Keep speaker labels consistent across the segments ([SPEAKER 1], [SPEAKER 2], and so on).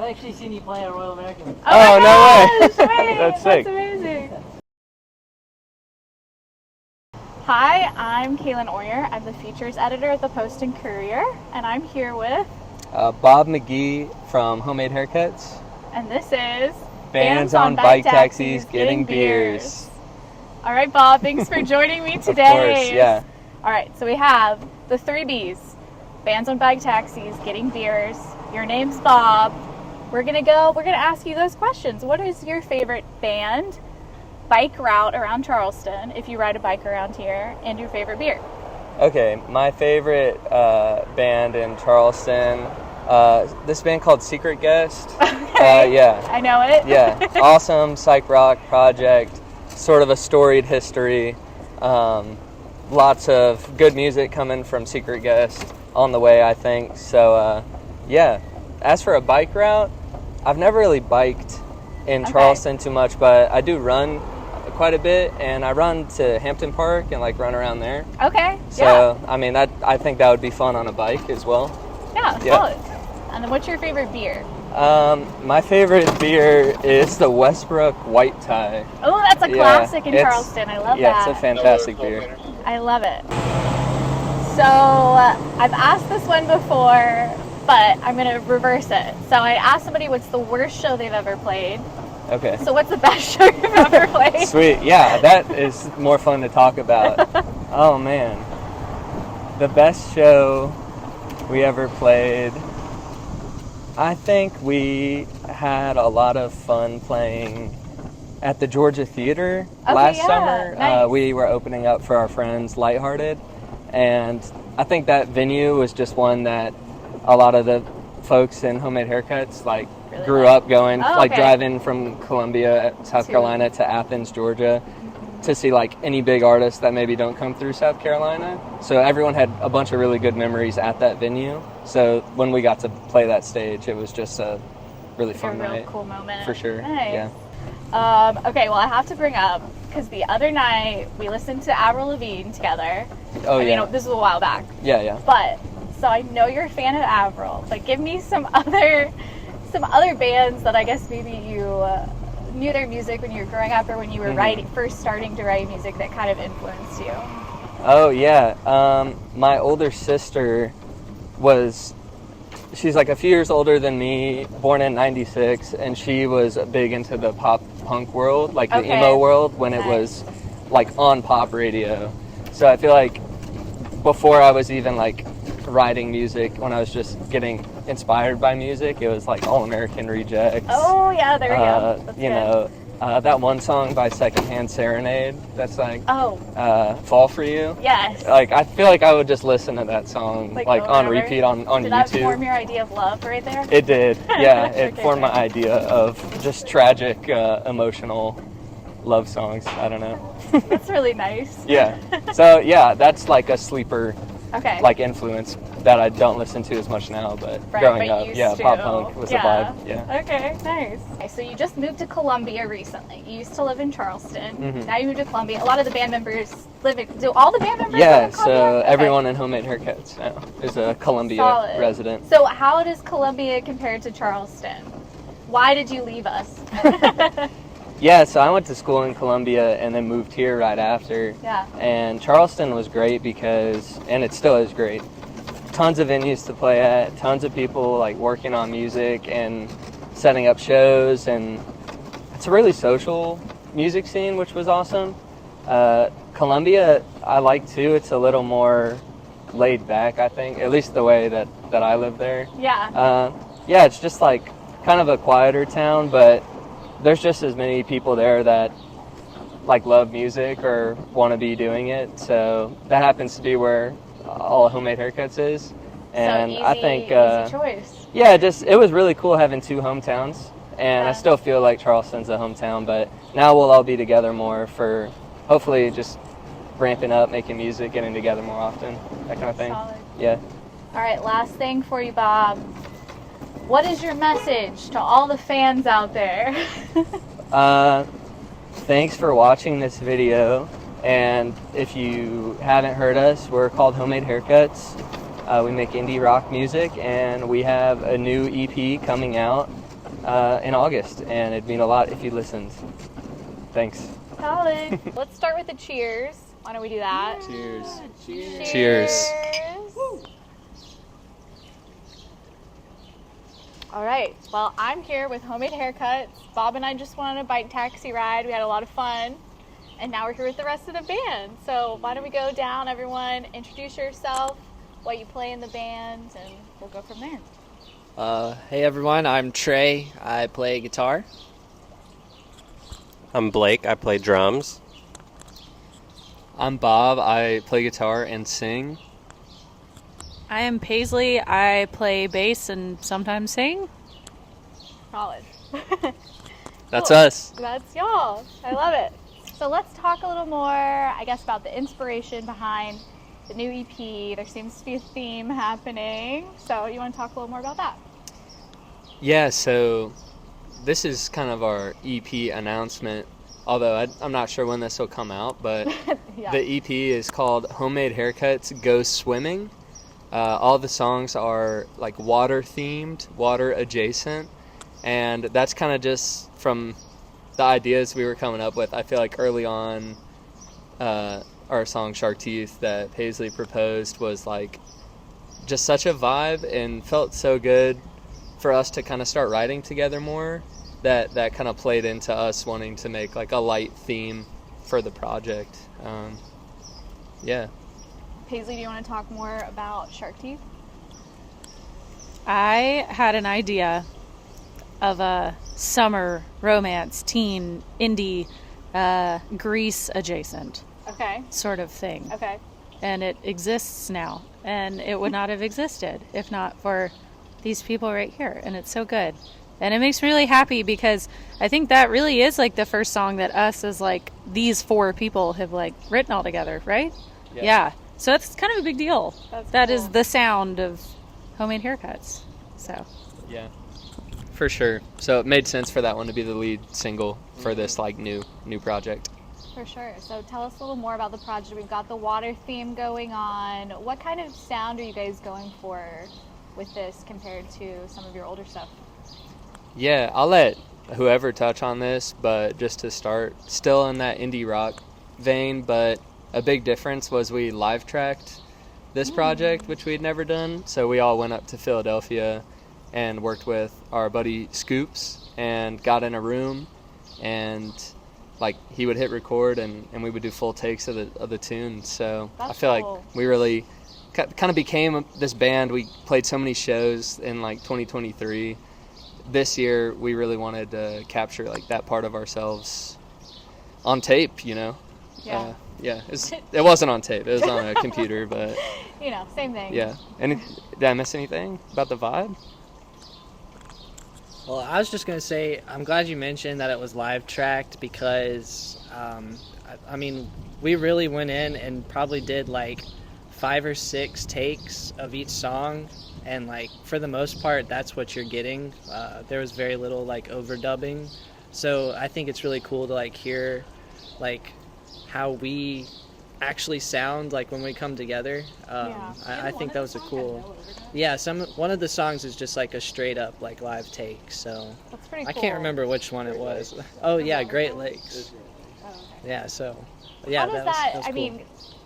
[SPEAKER 1] actually seen you play at Royal American.
[SPEAKER 2] Oh, no way.
[SPEAKER 3] Wait,
[SPEAKER 2] That's sick.
[SPEAKER 3] That's amazing. Hi, I'm Kalyn Oyer. I'm the features editor at the Post and Courier, and I'm here with
[SPEAKER 2] Bob McGee from Homemade Haircuts.
[SPEAKER 3] And this is
[SPEAKER 2] Bands on Bike Taxis Getting Beers.
[SPEAKER 3] All right, Bob, thanks for joining me today.
[SPEAKER 2] Of course, yeah.
[SPEAKER 3] All right, so we have the 3 Bs. Bands on Bike Taxis Getting Beers. Your name's Bob. We're gonna ask you those questions. What is your favorite band, bike route around Charleston, if you ride a bike around here, and your favorite beer?
[SPEAKER 2] Okay, my favorite band in Charleston, this band called Secret Guest.
[SPEAKER 3] Okay.
[SPEAKER 2] Yeah.
[SPEAKER 3] I know it.
[SPEAKER 2] Yeah, awesome psych rock project, sort of a storied history. Lots of good music coming from Secret Guest on the way, I think. So, yeah. As for a bike route, I've never really biked in Charleston too much, but I do run quite a bit, and I run to Hampton Park and run around there.
[SPEAKER 3] Okay.
[SPEAKER 2] So, I mean, I think that would be fun on a bike as well.
[SPEAKER 3] Yeah, solid. And then what's your favorite beer?
[SPEAKER 2] My favorite beer is the Westbrook White Tie.
[SPEAKER 3] Oh, that's a classic in Charleston. I love that.
[SPEAKER 2] Yeah, it's a fantastic beer.
[SPEAKER 3] I love it. So, I've asked this one before, but I'm going to reverse it. So I asked somebody what's the worst show they've ever played.
[SPEAKER 2] Okay.
[SPEAKER 3] So what's the best show you've ever played?
[SPEAKER 2] Sweet. Yeah, that is more fun to talk about. Oh, man. The best show we ever played, I think we had a lot of fun playing at the Georgia Theater last summer.
[SPEAKER 3] Nice.
[SPEAKER 2] We were opening up for our friends Lighthearted, and I think that venue was just one that a lot of the folks in Homemade Haircuts
[SPEAKER 3] really
[SPEAKER 2] grew up going,
[SPEAKER 3] okay.
[SPEAKER 2] driving from Columbia, South Carolina to Athens, Georgia, to see any big artists that maybe don't come through South Carolina. So everyone had a bunch of really good memories at that venue. So when we got to play that stage, it was just a really fun night.
[SPEAKER 3] A real cool moment.
[SPEAKER 2] For sure.
[SPEAKER 3] Nice.
[SPEAKER 2] Yeah.
[SPEAKER 3] Okay, well, I have to bring up, because the other night we listened to Avril Lavigne together.
[SPEAKER 2] Oh,
[SPEAKER 3] I mean, this was a while back.
[SPEAKER 2] Yeah.
[SPEAKER 3] But, so I know you're a fan of Avril, but give me some other bands that I guess maybe you knew their music when you were growing up, or when you were first starting to write music, that kind of influenced you.
[SPEAKER 2] Oh, yeah. My older sister she's a few years older than me, born in 96, and she was big into the pop punk world, the emo world, when it was on pop radio. So I feel like before I was even writing music, when I was just getting inspired by music, it was All American Rejects.
[SPEAKER 3] Oh yeah, there we go. That's
[SPEAKER 2] you know, that one song by Secondhand Serenade, that's Fall For You.
[SPEAKER 3] Yes.
[SPEAKER 2] I feel like I would just listen to that song on repeat on YouTube.
[SPEAKER 3] Did that form your idea of love right there?
[SPEAKER 2] It did, yeah. It formed my idea of just tragic, emotional love songs. I don't know.
[SPEAKER 3] That's really nice.
[SPEAKER 2] Yeah. So yeah, that's a sleeper influence that I don't listen to as much now, but growing up, pop punk was a vibe. Yeah.
[SPEAKER 3] Okay, nice. Okay, so you just moved to Columbia recently. You used to live in Charleston. Now you moved to Columbia. A lot of the band members do all the band members live in Columbia?
[SPEAKER 2] So everyone in Homemade Haircuts now is a Columbia resident.
[SPEAKER 3] So how does Columbia compare to Charleston? Why did you leave us?
[SPEAKER 2] Yeah, so I went to school in Columbia and then moved here right after.
[SPEAKER 3] Yeah.
[SPEAKER 2] And Charleston was great because, and it still is great, tons of venues to play at, tons of people working on music and setting up shows, and it's a really social music scene, which was awesome. Columbia, I like too. It's a little more laid back, I think, at least the way that I live there.
[SPEAKER 3] Yeah.
[SPEAKER 2] Yeah, it's just kind of a quieter town, but there's just as many people there that love music or want to be doing it. So that happens to be where all Homemade Haircuts is. And
[SPEAKER 3] so easy,
[SPEAKER 2] I think
[SPEAKER 3] easy choice.
[SPEAKER 2] Yeah, it was really cool having 2 hometowns, and I still feel like Charleston's a hometown, but now we'll all be together more for hopefully just ramping up, making music, getting together more often, that kind of thing.
[SPEAKER 3] Solid.
[SPEAKER 2] Yeah.
[SPEAKER 3] All right, last thing for you, Bob. What is your message to all the fans out there?
[SPEAKER 2] Thanks for watching this video, and if you haven't heard us, we're called Homemade Haircuts. We make indie rock music, and we have a new EP coming out in August, and it'd mean a lot if you listened. Thanks.
[SPEAKER 3] Kalyn. Let's start with the cheers. Why don't we do that?
[SPEAKER 2] Cheers.
[SPEAKER 3] Cheers.
[SPEAKER 2] Cheers.
[SPEAKER 3] All right. Well, I'm here with Homemade Haircuts. Bob and I just went on a bike taxi ride. We had a lot of fun. And now we're here with the rest of the band. So why don't we go down, everyone, introduce yourself, what you play in the band, and we'll go from there.
[SPEAKER 4] Hey everyone, I'm Trey. I play guitar.
[SPEAKER 5] I'm Blake. I play drums.
[SPEAKER 2] I'm Bob. I play guitar and sing.
[SPEAKER 6] I am Paisley. I play bass and sometimes sing.
[SPEAKER 3] Solid.
[SPEAKER 2] That's
[SPEAKER 3] Cool.
[SPEAKER 2] us.
[SPEAKER 3] That's y'all. I love it. So let's talk a little more, I guess, about the inspiration behind the new EP. There seems to be a theme happening. So you want to talk a little more about that?
[SPEAKER 2] Yeah, so this is kind of our EP announcement, although I'm not sure when this will come out, but
[SPEAKER 3] Yeah.
[SPEAKER 2] the EP is called Homemade Haircuts Go Swimming. All the songs are like water themed, water adjacent, and that's kind of just from the ideas we were coming up with. I feel like early on, our song Shark Teeth that Paisley proposed was like just such a vibe and felt so good for us to kind of start writing together more, that kind of played into us wanting to make like a light theme for the project. Yeah.
[SPEAKER 3] Paisley, do you want to talk more about Shark Teeth?
[SPEAKER 6] I had an idea of a summer romance, teen, indie, Grease adjacent
[SPEAKER 3] Okay.
[SPEAKER 6] sort of thing.
[SPEAKER 3] Okay.
[SPEAKER 6] And it exists now. And it would not have existed if not for these people right here. And it's so good. And it makes me really happy because I think that really is like the first song that us as like these four people have like written all together, right? Yeah. So that's kind of a big deal. That is
[SPEAKER 3] cool.
[SPEAKER 6] the sound of Homemade Haircuts. So
[SPEAKER 2] Yeah. For sure. So it made sense for that one to be the lead single for this like new project.
[SPEAKER 3] For sure. So tell us a little more about the project. We've got the water theme going on. What kind of sound are you guys going for with this compared to some of your older stuff?
[SPEAKER 2] Yeah, I'll let whoever touch on this, but just to start, still in that indie rock vein, but a big difference was we live tracked this project, which we'd never done. So we all went up to Philadelphia and worked with our buddy Scoops and got in a room, and like he would hit record and we would do full takes of the tune. So
[SPEAKER 3] That's
[SPEAKER 2] I feel
[SPEAKER 3] cool.
[SPEAKER 2] like we really kind of became this band. We played so many shows in like 2023. This year we really wanted to capture like that part of ourselves on tape, you know.
[SPEAKER 3] Yeah.
[SPEAKER 2] Yeah, it wasn't on tape. It was on a computer, but
[SPEAKER 3] You know, same thing.
[SPEAKER 2] yeah. And did I miss anything about the vibe?
[SPEAKER 4] Well, I was just going to say, I'm glad you mentioned that it was live tracked because, I mean, we really went in and probably did like 5 or 6 takes of each song. And like, for the most part, that's what you're getting. There was very little like overdubbing. So I think it's really cool to like hear like how we actually sound like when we come together. I think that was a cool. Yeah, one of the songs is just like a straight up like live take. So
[SPEAKER 3] That's pretty cool.
[SPEAKER 4] I can't remember which one it was. Oh yeah, Great Lakes.
[SPEAKER 3] Oh, okay.
[SPEAKER 4] Yeah, so yeah,
[SPEAKER 3] How does
[SPEAKER 4] that
[SPEAKER 3] that,
[SPEAKER 4] was
[SPEAKER 3] I
[SPEAKER 4] cool.
[SPEAKER 3] mean,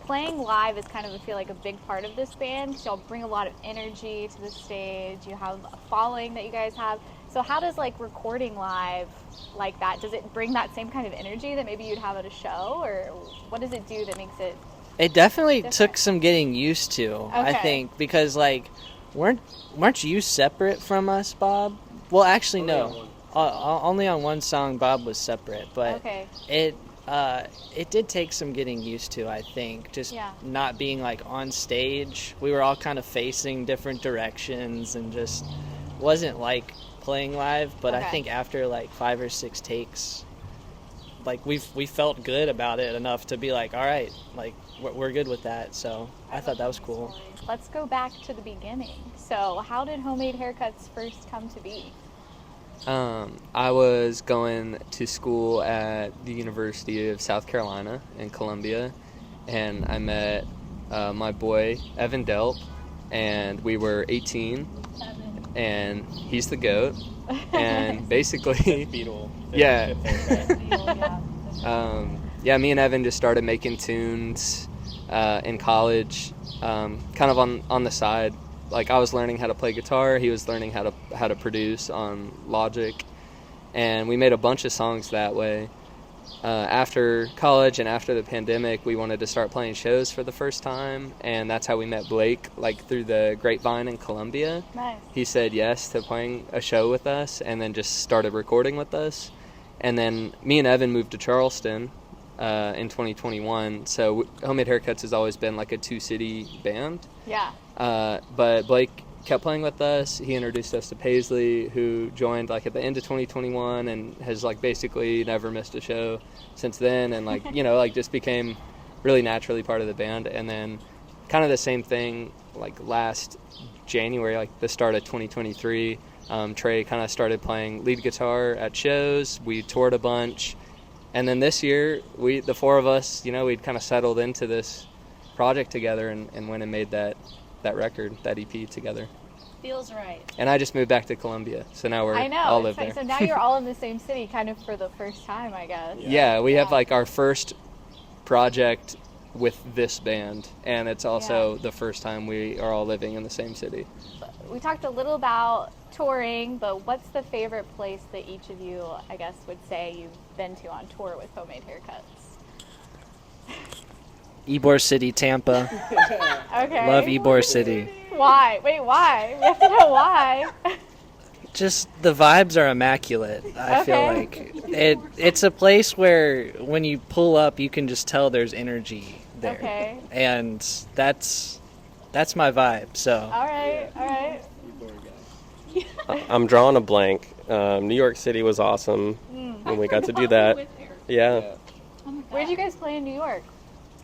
[SPEAKER 3] playing live is kind of, I feel like, a big part of this band. So y'all bring a lot of energy to the stage. You have a following that you guys have. So how does like recording live like that, does it bring that same kind of energy that maybe you'd have at a show, or what does it do that makes it?
[SPEAKER 4] It definitely
[SPEAKER 3] different?
[SPEAKER 4] took some getting used to, I
[SPEAKER 3] Okay.
[SPEAKER 4] think, because like weren't you separate from us, Bob? Well, actually no. Only on one song Bob was separate, but
[SPEAKER 3] Okay.
[SPEAKER 4] it did take some getting used to, I think, just
[SPEAKER 3] Yeah.
[SPEAKER 4] not being like on stage. We were all kind of facing different directions and just wasn't like playing live, but I
[SPEAKER 3] Okay.
[SPEAKER 4] think after like 5 or 6 takes, like we felt good about it enough to be like, all right, like we're good with that. So I thought that was cool.
[SPEAKER 3] Let's go back to the beginning. So how did Homemade Haircuts first come to be?
[SPEAKER 2] I was going to school at the University of South Carolina in Columbia, and I met my boy Evan Delp, and we were 18, and he's the GOAT, and basically,
[SPEAKER 5] Beetle.
[SPEAKER 2] yeah.
[SPEAKER 3] Yeah.
[SPEAKER 2] Yeah, me and Evan just started making tunes in college, kind of on the side. Like, I was learning how to play guitar, he was learning how to produce on Logic, and we made a bunch of songs that way. After college and after the pandemic, we wanted to start playing shows for the first time, and that's how we met Blake, like through the grapevine in Columbia.
[SPEAKER 3] Nice.
[SPEAKER 2] He said yes to playing a show with us, and then just started recording with us. And then me and Evan moved to Charleston in 2021, so Homemade Haircuts has always been like a two-city band.
[SPEAKER 3] Yeah.
[SPEAKER 2] But Blake kept playing with us. He introduced us to Paisley, who joined like at the end of 2021 and has like basically never missed a show since then, and like, you know, like just became really naturally part of the band. And then kind of the same thing like last January, like the start of 2023, Trey kind of started playing lead guitar at shows. We toured a bunch, and then this year the four of us, you know, we'd kind of settled into this project together and went and made that record, that EP together.
[SPEAKER 6] Feels right.
[SPEAKER 2] And I just moved back to Columbia, so now
[SPEAKER 3] I know.
[SPEAKER 2] all live there.
[SPEAKER 3] So now you're all in the same city, kind of for the first time, I guess.
[SPEAKER 2] Yeah, we have like our first project with this band, and it's also the first time we are all living in the same city.
[SPEAKER 3] We talked a little about touring, but what's the favorite place that each of you, I guess, would say you've been to on tour with Homemade Haircuts?
[SPEAKER 4] Ybor City, Tampa.
[SPEAKER 3] Okay.
[SPEAKER 4] Love Ybor City.
[SPEAKER 3] Why? Wait, why? We have to know why.
[SPEAKER 4] Just the vibes are immaculate. I feel like it's a place where when you pull up, you can just tell there's energy there.
[SPEAKER 3] Okay.
[SPEAKER 4] And that's my vibe. So.
[SPEAKER 3] All right.
[SPEAKER 5] I'm drawing a blank. New York City was awesome when we got to do that. Yeah.
[SPEAKER 3] Where'd you guys play in New York?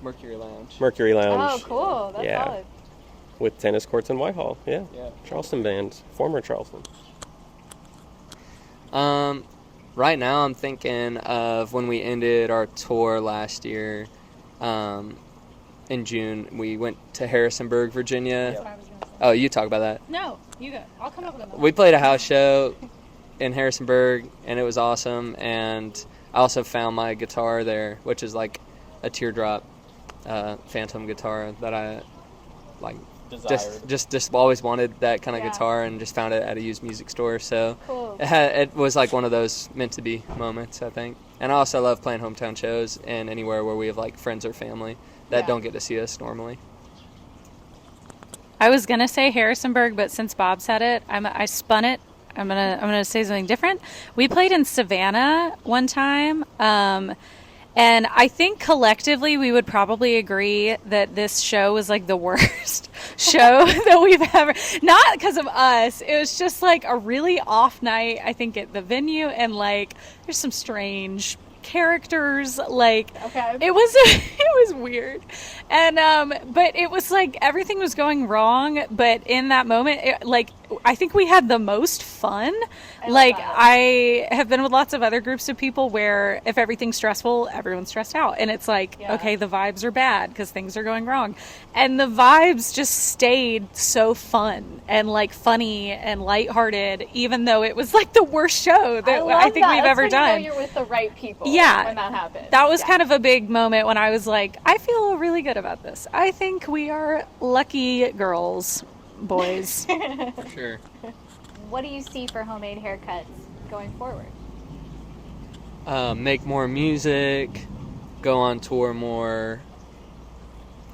[SPEAKER 2] Mercury Lounge.
[SPEAKER 5] Mercury Lounge.
[SPEAKER 3] Oh, cool. That's
[SPEAKER 5] Yeah.
[SPEAKER 3] solid.
[SPEAKER 5] With tennis courts in Whitehall. Yeah.
[SPEAKER 2] Yeah.
[SPEAKER 5] Charleston band. Former Charleston.
[SPEAKER 2] Right now I'm thinking of when we ended our tour last year. In June, we went to Harrisonburg, Virginia.
[SPEAKER 6] That's what I was gonna say.
[SPEAKER 2] Oh, you talk about that.
[SPEAKER 6] No, you go. I'll come up with
[SPEAKER 2] We played a house show in Harrisonburg, and it was awesome. And I also found my guitar there, which is like a teardrop phantom guitar that I like just always wanted that kind of guitar, and just found it at a used music store. So
[SPEAKER 3] Cool.
[SPEAKER 2] it was like one of those meant to be moments, I think. And I also love playing hometown shows and anywhere where we have like friends or family that don't get to see us normally.
[SPEAKER 6] I was gonna say Harrisonburg, but since Bob said it, I spun it. I'm gonna say something different. We played in Savannah one time, and I think collectively we would probably agree that this show was like the worst show that we've ever. Not because of us. It was just like a really off night, I think, at the venue, and like there's some strange characters, like it was weird, and but it was like everything was going wrong, but in that moment I think we had the most fun. I have been with lots of other groups of people where if everything's stressful, everyone's stressed out, and it's like okay, the vibes are bad because things are going wrong, and the vibes just stayed so fun and like funny and lighthearted, even though it was like the worst show that I think we've ever done.
[SPEAKER 3] You're with the right people.
[SPEAKER 6] Yeah,
[SPEAKER 3] when that happens.
[SPEAKER 6] That was kind of a big moment when I was like, I feel really good about this. I think we are lucky girls, boys.
[SPEAKER 2] For sure.
[SPEAKER 3] What do you see for Homemade Haircuts going forward?
[SPEAKER 2] Make more music, go on tour more,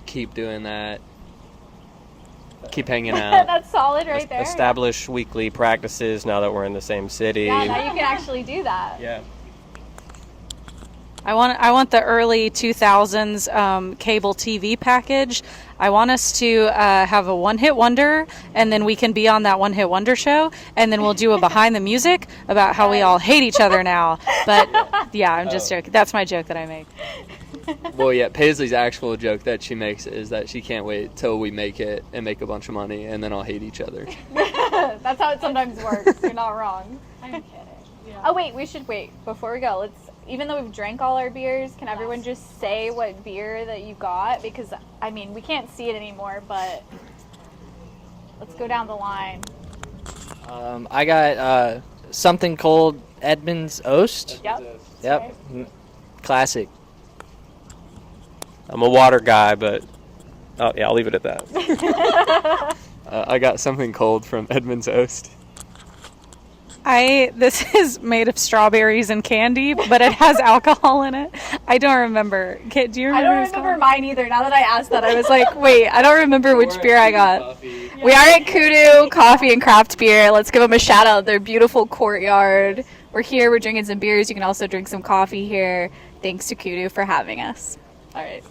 [SPEAKER 2] keep doing that, keep hanging out.
[SPEAKER 3] That's solid right there.
[SPEAKER 5] Establish weekly practices now that we're in the same city.
[SPEAKER 3] Yeah, now you can actually do that.
[SPEAKER 2] Yeah.
[SPEAKER 6] I want the early 2000s cable TV package. I want us to have a one-hit wonder, and then we can be on that one-hit wonder show, and then we'll do a behind the music about how we all hate each other now. But yeah, I'm just joking. That's my joke that I make.
[SPEAKER 2] Well, yeah, Paisley's actual joke that she makes is that she can't wait till we make it and make a bunch of money, and then I'll hate each other.
[SPEAKER 3] That's how it sometimes works. You're not wrong.
[SPEAKER 6] I'm kidding. Yeah.
[SPEAKER 3] Oh wait, we should wait before we go. Even though we've drank all our beers, can everyone just say what beer that you got? Because, I mean, we can't see it anymore, but let's go down the line.
[SPEAKER 4] I got something cold, Edmund's Oast.
[SPEAKER 3] Yep.
[SPEAKER 4] Classic.
[SPEAKER 5] I'm a water guy, but oh yeah, I'll leave it at that.
[SPEAKER 2] I got something cold from Edmund's Oast.
[SPEAKER 6] This is made of strawberries and candy, but it has alcohol in it. I don't remember. Do you remember?
[SPEAKER 3] I don't remember mine either. Now that I asked that, I was like, wait, I don't remember which beer I got. We are at Kudu Coffee and Craft Beer. Let's give them a shout out. Their beautiful courtyard. We're here. We're drinking some beers. You can also drink some coffee here. Thanks to Kudu for having us. All right.